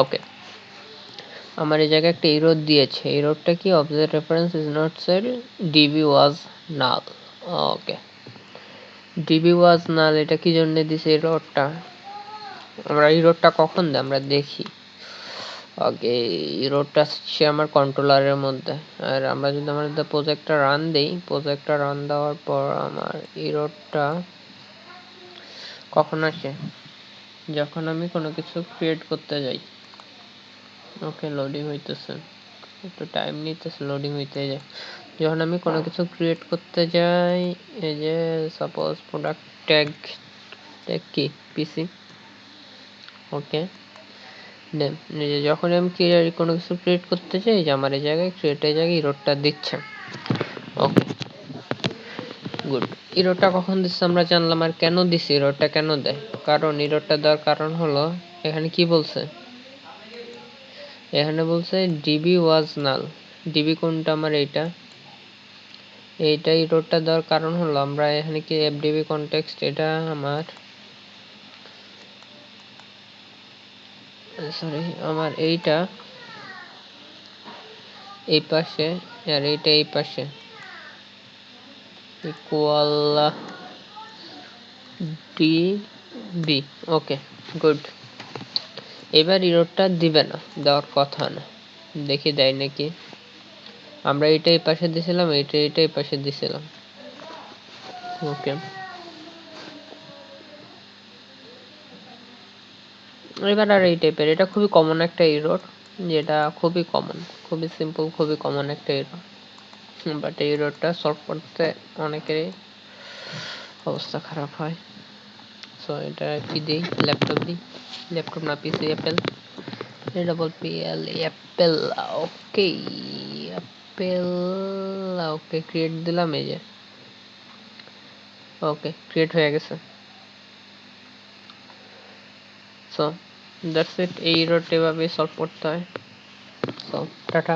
ওকে, আমার এই জায়গায় একটা এরর দিয়েছে। এররটা কি? Object reference is not set, DB was null. Okay, DB was null, এটা কি জন্য দিছে এররটা? আমরা এররটা কখন দেয় আমরা দেখি। ওকে, এররটা আসছে আমার কন্ট্রোলারের মধ্যে। আর আমরা যদি আমাদের প্রজেক্টটা রান দেই, প্রজেক্টটা রান দেওয়ার পর আমার এররটা কখন আসে? যখন আমি কোনো কিছু ক্রিয়েট করতে যাই। ওকে, লোডিং হইতেছে, একটু টাইম নিতেছে, লোডিং হইতে যায়। যখন আমি কোনো কিছু ক্রিয়েট করতে যাই, এই যে সাপোজ প্রোডাক্ট ট্যাগ, ট্যাগ কি পিসি, ওকে নেম, যখন আমি কোনো কিছু ক্রিয়েট করতে চাই, যে আমার এই জায়গায় ক্রিয়েটের জায়গায় এররটা দিচ্ছে। ওকে গুড, এররটা কখন দিচ্ছে আমরা জানলাম। আর কেন দিচ্ছে এররটা, কেন দেয়? কারণ এররটা দেওয়ার কারণ হলো, এখানে কি বলছে? এখানে বলছে ডিবি ওয়াজ নাল। ডিবি কোনটা? আমার এইটা। এইটা এররটা দেওয়ার কারণ হলো, আমরা এখানে কি এফডিবি কনটেক্সট, এটা আমার সরি আমার এইটা এই পাশে আর এইটা এই পাশে ইকুয়াল ডিবি। ওকে গুড, এবার এররটা দিবে না, দেওয়ার কথা না। দেখি দেয় নাকি। আমরা এইটা এই পাশে দিছিলাম, এইটা এই পাশে দিছিলাম। ওকে, এবার আর এই টাইপের, এটা খুবই কমন একটা এরর, যেটা খুবই কমন, খুবই সিম্পল, খুবই কমন একটা এরর। বাট এই এররটা সলভ করতে অনেকেরই অবস্থা খারাপ হয়। সো এটা কি দিই, ল্যাপটপ দিই, ল্যাপটপ না পিসি, অ্যাপেল, ডাবল পিএল অ্যাপেল। ওকে অ্যাপেল, ওকে ক্রিয়েট দিলাম, এই যে ওকে ক্রিয়েট হয়ে গেছে। সো দ্যাটস ইট, এই এররটা এভাবে সলভ করতে হয়। So tata.